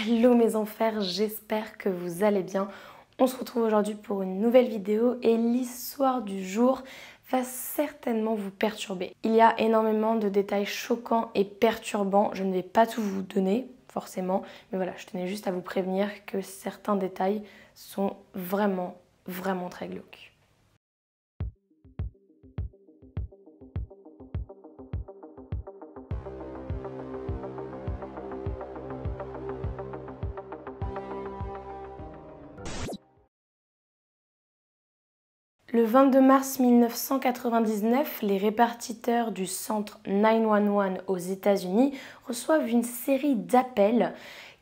Hello mes enfers, j'espère que vous allez bien. On se retrouve aujourd'hui pour une nouvelle vidéo et l'histoire du jour va certainement vous perturber. Il y a énormément de détails choquants et perturbants, je ne vais pas tout vous donner forcément, mais voilà, je tenais juste à vous prévenir que certains détails sont vraiment très glauques. Le 22 mars 1999, les répartiteurs du centre 911 aux États-Unis reçoivent une série d'appels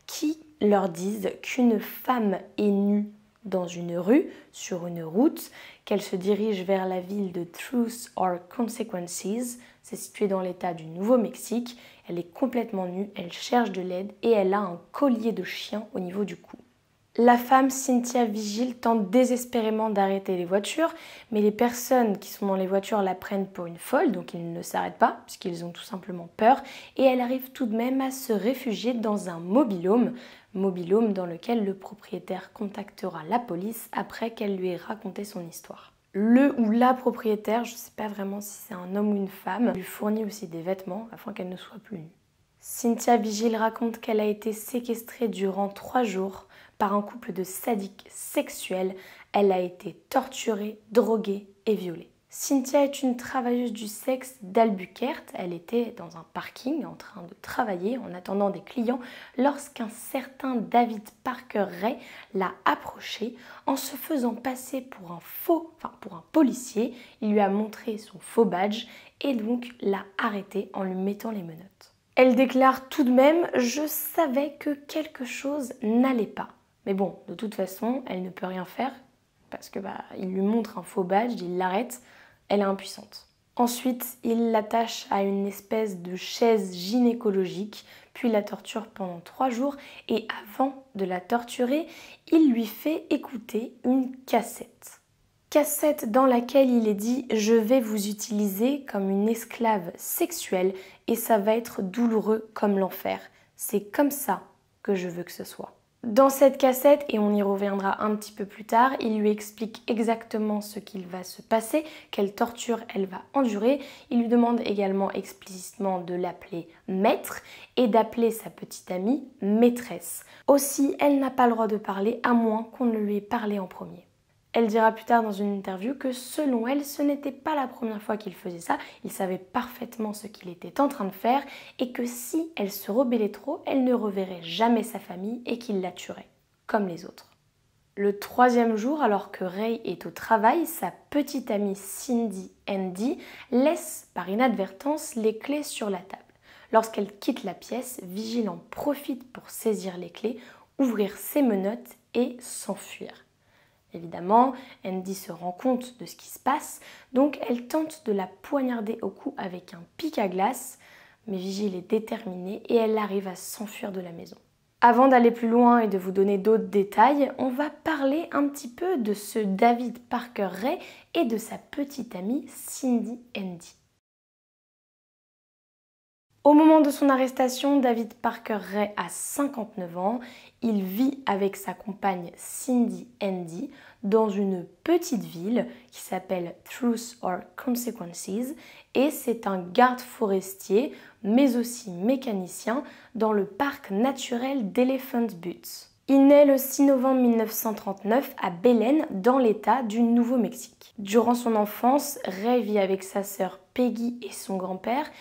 qui leur disent qu'une femme est nue dans une rue, sur une route, qu'elle se dirige vers la ville de Truth or Consequences. C'est situé dans l'état du Nouveau-Mexique. Elle est complètement nue, elle cherche de l'aide et elle a un collier de chien au niveau du cou. La femme Cynthia Vigil tente désespérément d'arrêter les voitures, mais les personnes qui sont dans les voitures la prennent pour une folle, donc ils ne s'arrêtent pas, puisqu'ils ont tout simplement peur, et elle arrive tout de même à se réfugier dans un mobil-home dans lequel le propriétaire contactera la police après qu'elle lui ait raconté son histoire. Le ou la propriétaire, je ne sais pas vraiment si c'est un homme ou une femme, lui fournit aussi des vêtements afin qu'elle ne soit plus nue. Cynthia Vigil raconte qu'elle a été séquestrée durant 3 jours par un couple de sadiques sexuels. Elle a été torturée, droguée et violée. Cynthia est une travailleuse du sexe d'Albuquerque. Elle était dans un parking en train de travailler en attendant des clients lorsqu'un certain David Parker Ray l'a approchée en se faisant passer pour un policier. Il lui a montré son faux badge et donc l'a arrêté en lui mettant les menottes. Elle déclare tout de même « Je savais que quelque chose n'allait pas ». Mais bon, de toute façon, elle ne peut rien faire parce que il lui montre un faux badge, il l'arrête, elle est impuissante. Ensuite, il l'attache à une espèce de chaise gynécologique, puis la torture pendant 3 jours et avant de la torturer, il lui fait écouter une cassette. Cassette dans laquelle il est dit « Je vais vous utiliser comme une esclave sexuelle et ça va être douloureux comme l'enfer. C'est comme ça que je veux que ce soit. » Dans cette cassette, et on y reviendra un petit peu plus tard, il lui explique exactement ce qu'il va se passer, quelle torture elle va endurer. Il lui demande également explicitement de l'appeler maître et d'appeler sa petite amie maîtresse. Aussi, elle n'a pas le droit de parler à moins qu'on ne lui ait parlé en premier. Elle dira plus tard dans une interview que selon elle, ce n'était pas la première fois qu'il faisait ça, il savait parfaitement ce qu'il était en train de faire et que si elle se rebellait trop, elle ne reverrait jamais sa famille et qu'il la tuerait, comme les autres. Le 3e jour, alors que Ray est au travail, sa petite amie Cindy Andy laisse par inadvertance les clés sur la table. Lorsqu'elle quitte la pièce, Vigil en profite pour saisir les clés, ouvrir ses menottes et s'enfuir. Évidemment, Andy se rend compte de ce qui se passe, donc elle tente de la poignarder au cou avec un pic à glace, mais Vigil est déterminée et elle arrive à s'enfuir de la maison. Avant d'aller plus loin et de vous donner d'autres détails, on va parler un petit peu de ce David Parker Ray et de sa petite amie Cindy Andy. Au moment de son arrestation, David Parker Ray a 59 ans. Il vit avec sa compagne Cindy Andy dans une petite ville qui s'appelle Truth or Consequences et c'est un garde forestier mais aussi mécanicien dans le parc naturel d'Elephant Butte. Il naît le 6 novembre 1939 à Belen, dans l'état du Nouveau-Mexique. Durant son enfance, Ray vit avec sa sœur Peggy et son grand-père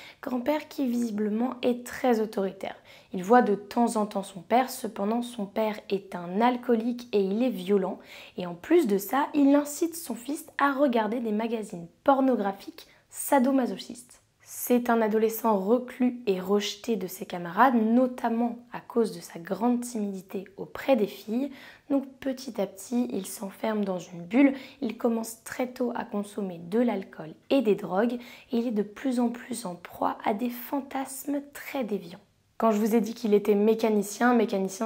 qui visiblement est très autoritaire. Il voit de temps en temps son père, cependant son père est un alcoolique et il est violent. Et en plus de ça, il incite son fils à regarder des magazines pornographiques sadomasochistes. C'est un adolescent reclus et rejeté de ses camarades, notamment à cause de sa grande timidité auprès des filles. Donc petit à petit, il s'enferme dans une bulle, il commence très tôt à consommer de l'alcool et des drogues et il est de plus en plus en proie à des fantasmes très déviants. Quand je vous ai dit qu'il était mécanicien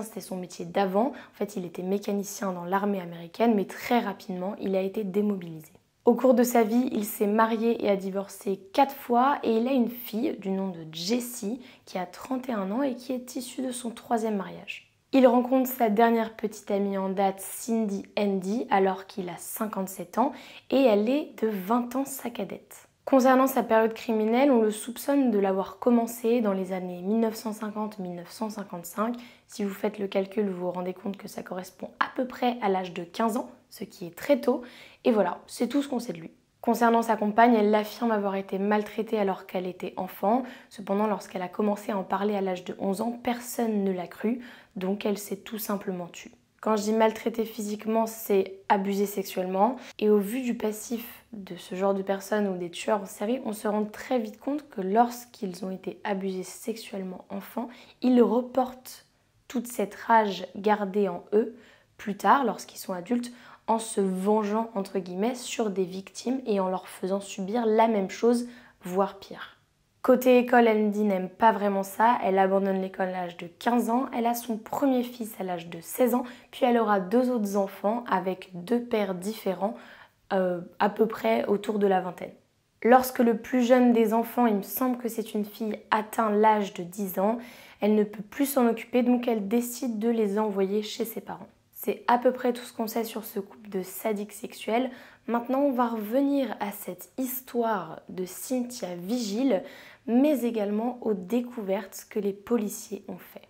c'était son métier d'avant. En fait, il était mécanicien dans l'armée américaine, mais très rapidement, il a été démobilisé. Au cours de sa vie, il s'est marié et a divorcé 4 fois et il a une fille du nom de Jessie qui a 31 ans et qui est issue de son 3e mariage. Il rencontre sa dernière petite amie en date, Cindy Andy, alors qu'il a 57 ans et elle est de 20 ans sa cadette. Concernant sa période criminelle, on le soupçonne de l'avoir commencé dans les années 1950-1955. Si vous faites le calcul, vous vous rendez compte que ça correspond à peu près à l'âge de 15 ans, ce qui est très tôt. Et voilà, c'est tout ce qu'on sait de lui. Concernant sa compagne, elle affirme avoir été maltraitée alors qu'elle était enfant. Cependant, lorsqu'elle a commencé à en parler à l'âge de 11 ans, personne ne l'a cru, donc elle s'est tout simplement tue. Quand je dis maltraiter physiquement, c'est abuser sexuellement. Et au vu du passif de ce genre de personnes ou des tueurs en série, on se rend très vite compte que lorsqu'ils ont été abusés sexuellement enfants, ils reportent toute cette rage gardée en eux plus tard, lorsqu'ils sont adultes, en se vengeant entre guillemets sur des victimes et en leur faisant subir la même chose, voire pire. Côté école, Andy n'aime pas vraiment ça, elle abandonne l'école à l'âge de 15 ans, elle a son premier fils à l'âge de 16 ans, puis elle aura 2 autres enfants avec 2 pères différents, à peu près autour de la vingtaine. Lorsque le plus jeune des enfants, il me semble que c'est une fille, atteint l'âge de 10 ans, elle ne peut plus s'en occuper, donc elle décide de les envoyer chez ses parents. C'est à peu près tout ce qu'on sait sur ce couple de sadiques sexuels. Maintenant, on va revenir à cette histoire de Cynthia Vigil, mais également aux découvertes que les policiers ont faites.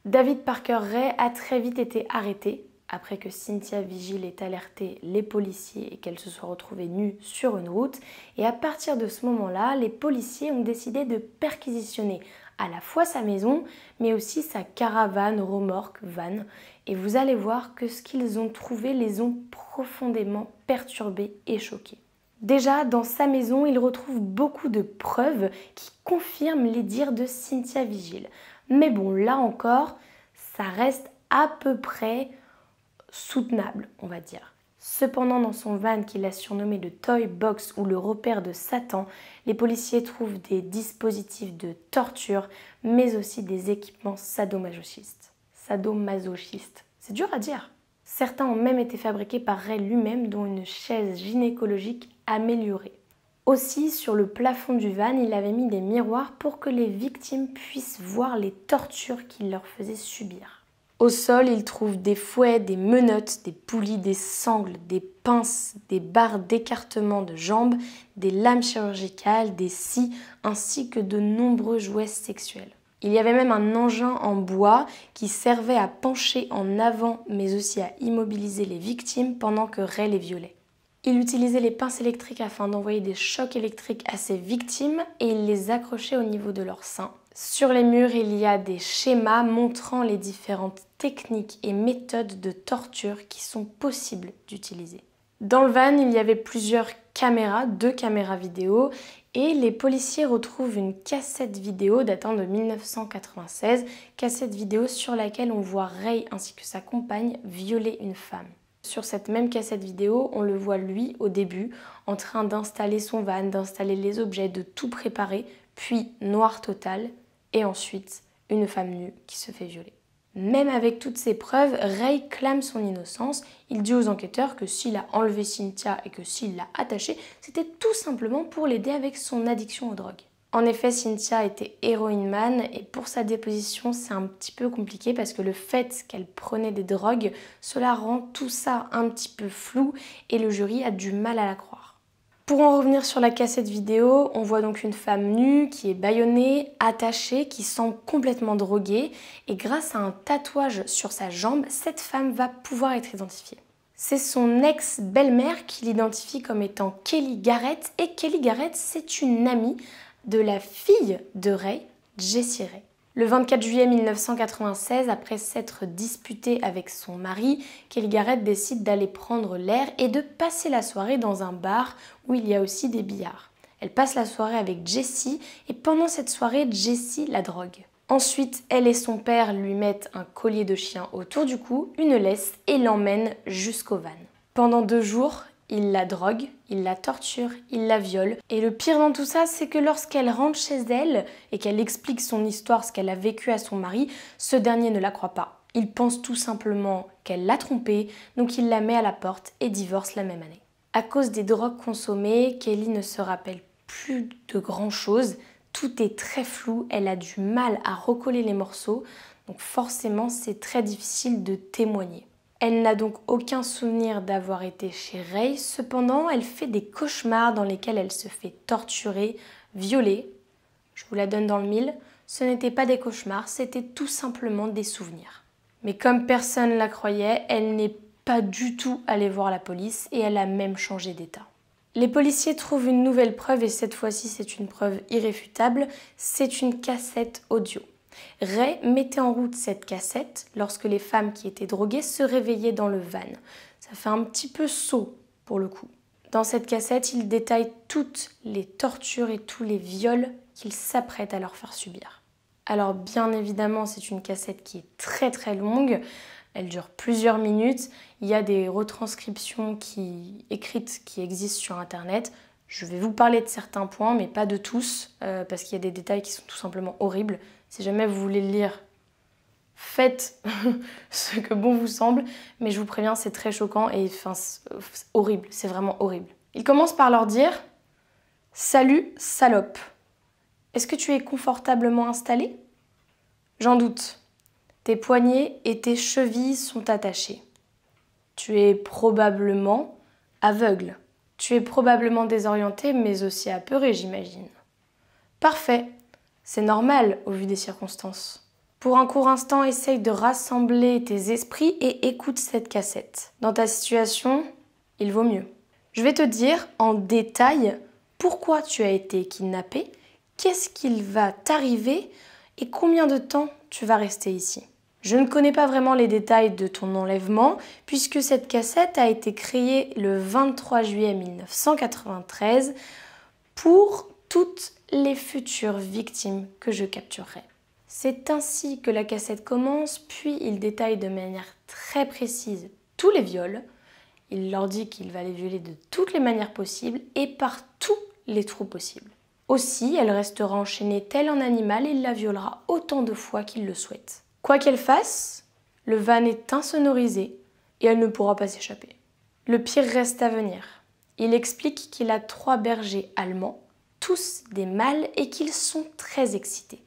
David Parker Ray a très vite été arrêté après que Cynthia Vigil ait alerté les policiers et qu'elle se soit retrouvée nue sur une route. Et à partir de ce moment-là, les policiers ont décidé de perquisitionner à la fois sa maison, mais aussi sa caravane, remorque, van. Et vous allez voir que ce qu'ils ont trouvé les ont profondément perturbés et choqués. Déjà, dans sa maison, ils retrouvent beaucoup de preuves qui confirment les dires de Cynthia Vigil. Mais bon, là encore, ça reste à peu près soutenable, on va dire. Cependant, dans son van qu'il a surnommé le Toy Box ou le repère de Satan, les policiers trouvent des dispositifs de torture, mais aussi des équipements sadomasochistes. Sadomasochistes, c'est dur à dire. Certains ont même été fabriqués par Ray lui-même, dont une chaise gynécologique améliorée. Aussi, sur le plafond du van, il avait mis des miroirs pour que les victimes puissent voir les tortures qu'il leur faisait subir. Au sol, il trouve des fouets, des menottes, des poulies, des sangles, des pinces, des barres d'écartement de jambes, des lames chirurgicales, des scies, ainsi que de nombreux jouets sexuels. Il y avait même un engin en bois qui servait à pencher en avant, mais aussi à immobiliser les victimes pendant que Ray les violait. Il utilisait les pinces électriques afin d'envoyer des chocs électriques à ses victimes et il les accrochait au niveau de leurs seins. Sur les murs, il y a des schémas montrant les différentes techniques et méthodes de torture qui sont possibles d'utiliser. Dans le van, il y avait plusieurs caméras, 2 caméras vidéo, et les policiers retrouvent une cassette vidéo datant de 1996, cassette vidéo sur laquelle on voit Ray ainsi que sa compagne violer une femme. Sur cette même cassette vidéo, on le voit lui au début en train d'installer son van, d'installer les objets, de tout préparer, puis noir total, et ensuite une femme nue qui se fait violer. Même avec toutes ces preuves, Ray clame son innocence. Il dit aux enquêteurs que s'il a enlevé Cynthia et que s'il l'a attachée, c'était tout simplement pour l'aider avec son addiction aux drogues. En effet, Cynthia était héroïne-man et pour sa déposition, c'est un petit peu compliqué parce que le fait qu'elle prenait des drogues, cela rend tout ça un petit peu flou et le jury a du mal à la croire. Pour en revenir sur la cassette vidéo, on voit donc une femme nue qui est bâillonnée, attachée, qui semble complètement droguée et grâce à un tatouage sur sa jambe, cette femme va pouvoir être identifiée. C'est son ex-belle-mère qui l'identifie comme étant Kelly Garrett et Kelly Garrett, c'est une amie de la fille de Ray, Jessie Ray. Le 24 juillet 1996, après s'être disputée avec son mari, Kelly Garrett décide d'aller prendre l'air et de passer la soirée dans un bar où il y a aussi des billards. Elle passe la soirée avec Jessie et pendant cette soirée, Jessie la drogue. Ensuite, elle et son père lui mettent un collier de chien autour du cou, une laisse et l'emmènent jusqu'au van. Pendant 2 jours, il la drogue, il la torture, il la viole. Et le pire dans tout ça, c'est que lorsqu'elle rentre chez elle et qu'elle explique son histoire, ce qu'elle a vécu à son mari, ce dernier ne la croit pas. Il pense tout simplement qu'elle l'a trompée, donc il la met à la porte et divorce la même année. À cause des drogues consommées, Kelly ne se rappelle plus de grand chose. tout est très flou, elle a du mal à recoller les morceaux, donc forcément c'est très difficile de témoigner. Elle n'a donc aucun souvenir d'avoir été chez Ray, cependant elle fait des cauchemars dans lesquels elle se fait torturer, violer. Je vous la donne dans le mille, ce n'était pas des cauchemars, c'était tout simplement des souvenirs. Mais comme personne la croyait, elle n'est pas du tout allée voir la police et elle a même changé d'état. Les policiers trouvent une nouvelle preuve et cette fois-ci c'est une preuve irréfutable, c'est une cassette audio. Ray mettait en route cette cassette lorsque les femmes qui étaient droguées se réveillaient dans le van. Ça fait un petit peu sot pour le coup. Dans cette cassette, il détaille toutes les tortures et tous les viols qu'il s'apprête à leur faire subir. Alors bien évidemment, c'est une cassette qui est très longue. Elle dure plusieurs minutes. Il y a des retranscriptions écrites qui existent sur internet. Je vais vous parler de certains points, mais pas de tous, parce qu'il y a des détails qui sont tout simplement horribles. Si jamais vous voulez le lire, faites ce que bon vous semble, mais je vous préviens, c'est très choquant et c'est horrible, c'est vraiment horrible. Il commence par leur dire « Salut, salope. Est-ce que tu es confortablement installé ? J'en doute. Tes poignets et tes chevilles sont attachés. Tu es probablement aveugle. Tu es probablement désorienté, mais aussi apeuré, j'imagine. Parfait. C'est normal au vu des circonstances. Pour un court instant, essaye de rassembler tes esprits et écoute cette cassette. Dans ta situation, il vaut mieux. Je vais te dire en détail pourquoi tu as été kidnappé, qu'est-ce qu'il va t'arriver et combien de temps tu vas rester ici. Je ne connais pas vraiment les détails de ton enlèvement puisque cette cassette a été créée le 23 juillet 1993 pour toutes les futures victimes que je capturerai. C'est ainsi que la cassette commence, puis il détaille de manière très précise tous les viols. Il leur dit qu'il va les violer de toutes les manières possibles et par tous les trous possibles. Aussi, elle restera enchaînée tel un animal et il la violera autant de fois qu'il le souhaite. Quoi qu'elle fasse, le van est insonorisé et elle ne pourra pas s'échapper. Le pire reste à venir. Il explique qu'il a 3 bergers allemands, tous des mâles et qu'ils sont très excités.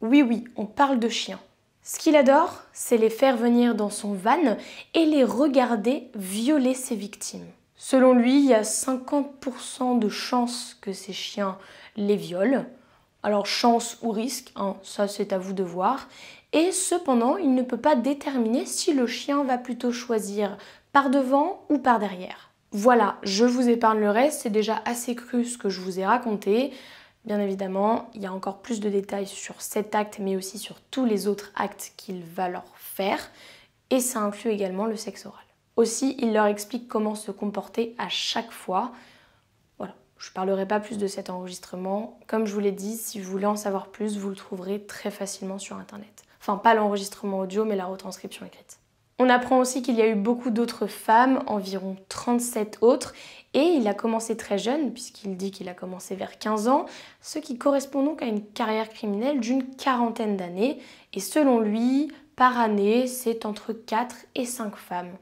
Oui, on parle de chiens. Ce qu'il adore, c'est les faire venir dans son van et les regarder violer ses victimes. Selon lui, il y a 50% de chances que ces chiens les violent. Alors chance ou risque, ça c'est à vous de voir. Et cependant, il ne peut pas déterminer si le chien va plutôt choisir par devant ou par derrière. Voilà, je vous épargne le reste, c'est déjà assez cru ce que je vous ai raconté. Bien évidemment, il y a encore plus de détails sur cet acte, mais aussi sur tous les autres actes qu'il va leur faire. Et ça inclut également le sexe oral. Aussi, il leur explique comment se comporter à chaque fois. Voilà, je ne parlerai pas plus de cet enregistrement. Comme je vous l'ai dit, si vous voulez en savoir plus, vous le trouverez très facilement sur internet. Enfin, pas l'enregistrement audio, mais la retranscription écrite. On apprend aussi qu'il y a eu beaucoup d'autres femmes, environ 37 autres, et il a commencé très jeune, puisqu'il dit qu'il a commencé vers 15 ans, ce qui correspond donc à une carrière criminelle d'une 40aine d'années, et selon lui, par année, c'est entre 4 et 5 femmes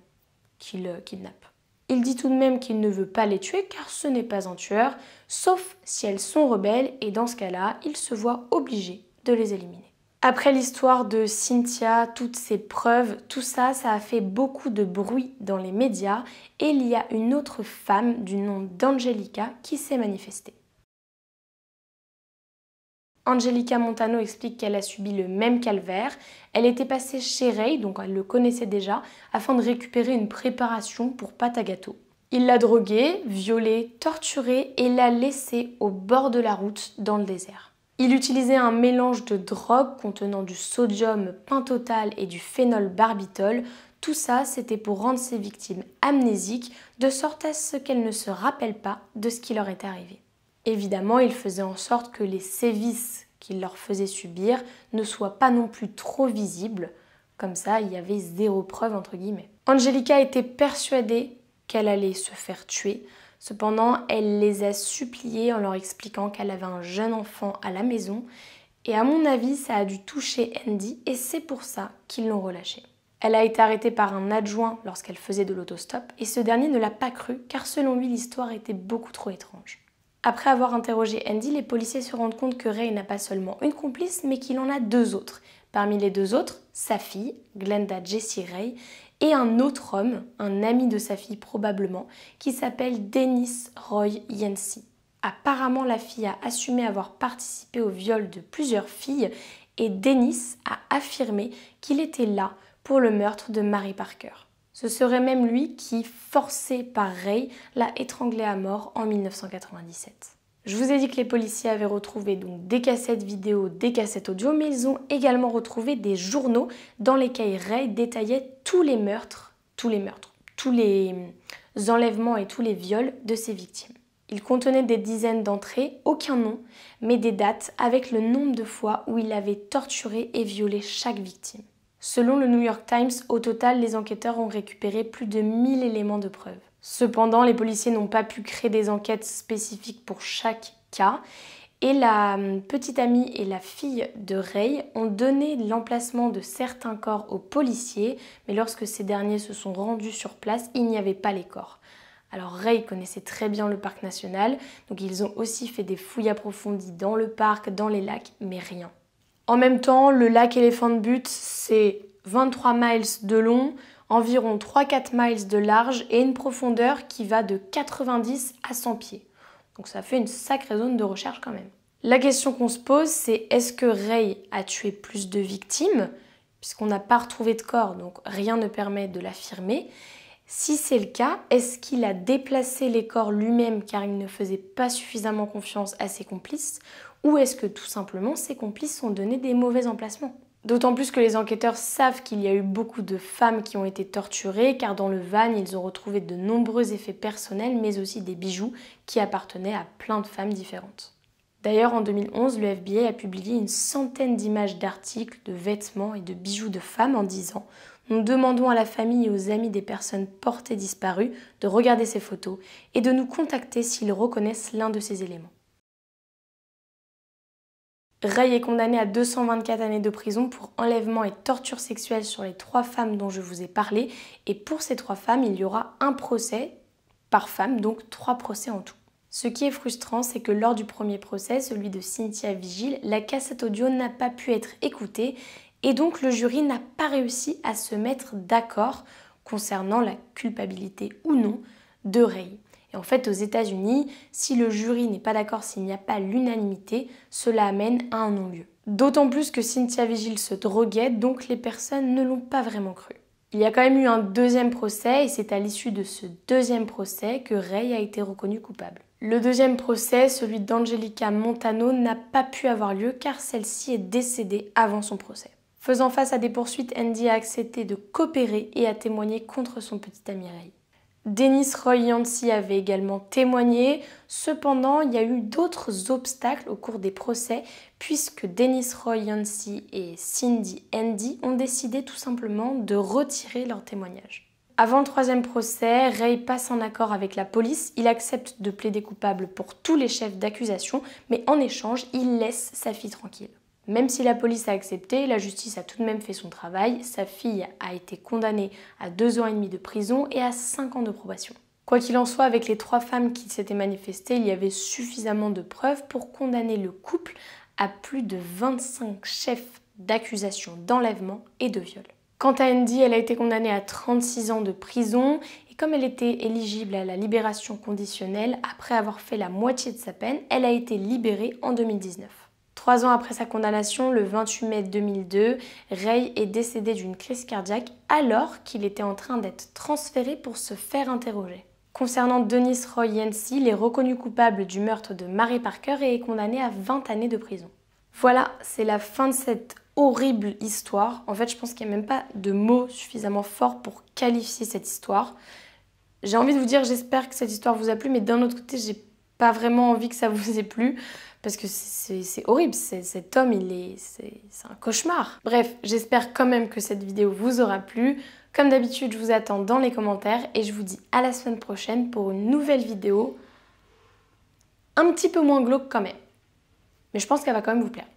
qu'il kidnappe. Il dit tout de même qu'il ne veut pas les tuer car ce n'est pas un tueur, sauf si elles sont rebelles, et dans ce cas-là, il se voit obligé de les éliminer. Après l'histoire de Cynthia, toutes ces preuves, tout ça, ça a fait beaucoup de bruit dans les médias et il y a une autre femme du nom d'Angelica qui s'est manifestée. Angelica Montano explique qu'elle a subi le même calvaire. Elle était passée chez Ray, donc elle le connaissait déjà, afin de récupérer une préparation pour pâte à gâteau. Il l'a droguée, violée, torturée et l'a laissée au bord de la route dans le désert. Il utilisait un mélange de drogues contenant du sodium pentothal et du phénolbarbitol. Tout ça, c'était pour rendre ses victimes amnésiques, de sorte à ce qu'elles ne se rappellent pas de ce qui leur était arrivé. Évidemment, il faisait en sorte que les sévices qu'il leur faisait subir ne soient pas non plus trop visibles. Comme ça, il y avait zéro preuve entre guillemets. Angelica était persuadée qu'elle allait se faire tuer. Cependant, elle les a suppliés en leur expliquant qu'elle avait un jeune enfant à la maison. Et à mon avis, ça a dû toucher Andy et c'est pour ça qu'ils l'ont relâchée. Elle a été arrêtée par un adjoint lorsqu'elle faisait de l'autostop et ce dernier ne l'a pas cru car selon lui, l'histoire était beaucoup trop étrange. Après avoir interrogé Andy, les policiers se rendent compte que Ray n'a pas seulement une complice, mais qu'il en a deux autres. Parmi les deux autres, sa fille, Glenda Jessie Ray, et un autre homme, un ami de sa fille probablement, qui s'appelle Dennis Roy Yancey. Apparemment, la fille a assumé avoir participé au viol de plusieurs filles et Dennis a affirmé qu'il était là pour le meurtre de Mary Parker. Ce serait même lui qui, forcé par Ray, l'a étranglée à mort en 1997. Je vous ai dit que les policiers avaient retrouvé donc des cassettes vidéo, des cassettes audio, mais ils ont également retrouvé des journaux dans lesquels Ray détaillait tous les meurtres, tous les enlèvements et tous les viols de ses victimes. Il contenait des dizaines d'entrées, aucun nom, mais des dates avec le nombre de fois où il avait torturé et violé chaque victime. Selon le New York Times, au total, les enquêteurs ont récupéré plus de 1000 éléments de preuve. Cependant, les policiers n'ont pas pu créer des enquêtes spécifiques pour chaque cas et la petite amie et la fille de Ray ont donné l'emplacement de certains corps aux policiers, mais lorsque ces derniers se sont rendus sur place, il n'y avait pas les corps. Alors Ray connaissait très bien le parc national, donc ils ont aussi fait des fouilles approfondies dans le parc, dans les lacs, mais rien. En même temps, le lac Elephant Butte, c'est 23 miles de long, environ 3-4 miles de large et une profondeur qui va de 90 à 100 pieds. Donc ça fait une sacrée zone de recherche quand même. La question qu'on se pose, c'est est-ce que Ray a tué plus de victimes? Puisqu'on n'a pas retrouvé de corps, donc rien ne permet de l'affirmer. Si c'est le cas, est-ce qu'il a déplacé les corps lui-même car il ne faisait pas suffisamment confiance à ses complices? Ou est-ce que tout simplement ses complices ont donné des mauvais emplacements? D'autant plus que les enquêteurs savent qu'il y a eu beaucoup de femmes qui ont été torturées car dans le van, ils ont retrouvé de nombreux effets personnels mais aussi des bijoux qui appartenaient à plein de femmes différentes. D'ailleurs, en 2011, le FBI a publié une centaine d'images d'articles, de vêtements et de bijoux de femmes en disant « Nous demandons à la famille et aux amis des personnes portées disparues de regarder ces photos et de nous contacter s'ils reconnaissent l'un de ces éléments. » Ray est condamné à 224 années de prison pour enlèvement et torture sexuelle sur les 3 femmes dont je vous ai parlé. Et pour ces 3 femmes, il y aura un procès par femme, donc 3 procès en tout. Ce qui est frustrant, c'est que lors du premier procès, celui de Cynthia Vigil, la cassette audio n'a pas pu être écoutée et donc le jury n'a pas réussi à se mettre d'accord concernant la culpabilité ou non de Ray. Et en fait, aux États-Unis, si le jury n'est pas d'accord, s'il n'y a pas l'unanimité, cela amène à un non-lieu. D'autant plus que Cynthia Vigil se droguait, donc les personnes ne l'ont pas vraiment cru. Il y a quand même eu un deuxième procès et c'est à l'issue de ce deuxième procès que Ray a été reconnu coupable. Le deuxième procès, celui d'Angelica Montano, n'a pas pu avoir lieu car celle-ci est décédée avant son procès. Faisant face à des poursuites, Andy a accepté de coopérer et a témoigné contre son petit ami Ray. Dennis Roy Yancey avait également témoigné, cependant il y a eu d'autres obstacles au cours des procès puisque Dennis Roy Yancey et Cindy Andy ont décidé tout simplement de retirer leur témoignage. Avant le troisième procès, Ray passe en accord avec la police, il accepte de plaider coupable pour tous les chefs d'accusation, mais en échange il laisse sa fille tranquille. Même si la police a accepté, la justice a tout de même fait son travail. Sa fille a été condamnée à 2 ans et demi de prison et à 5 ans de probation. Quoi qu'il en soit, avec les 3 femmes qui s'étaient manifestées, il y avait suffisamment de preuves pour condamner le couple à plus de 25 chefs d'accusation d'enlèvement et de viol. Quant à Andy, elle a été condamnée à 36 ans de prison et comme elle était éligible à la libération conditionnelle, après avoir fait la moitié de sa peine, elle a été libérée en 2019. 3 ans après sa condamnation, le 28 mai 2002, Ray est décédé d'une crise cardiaque alors qu'il était en train d'être transféré pour se faire interroger. Concernant Dennis Roy Yancey, il est reconnu coupable du meurtre de Mary Parker et est condamné à 20 années de prison. Voilà, c'est la fin de cette horrible histoire. En fait, je pense qu'il n'y a même pas de mots suffisamment forts pour qualifier cette histoire. J'ai envie de vous dire, j'espère que cette histoire vous a plu, mais d'un autre côté, j'ai pas vraiment envie que ça vous ait plu. Parce que c'est horrible, cet homme, c'est un cauchemar. Bref, j'espère quand même que cette vidéo vous aura plu. Comme d'habitude, je vous attends dans les commentaires et je vous dis à la semaine prochaine pour une nouvelle vidéo un petit peu moins glauque quand même. Mais je pense qu'elle va quand même vous plaire.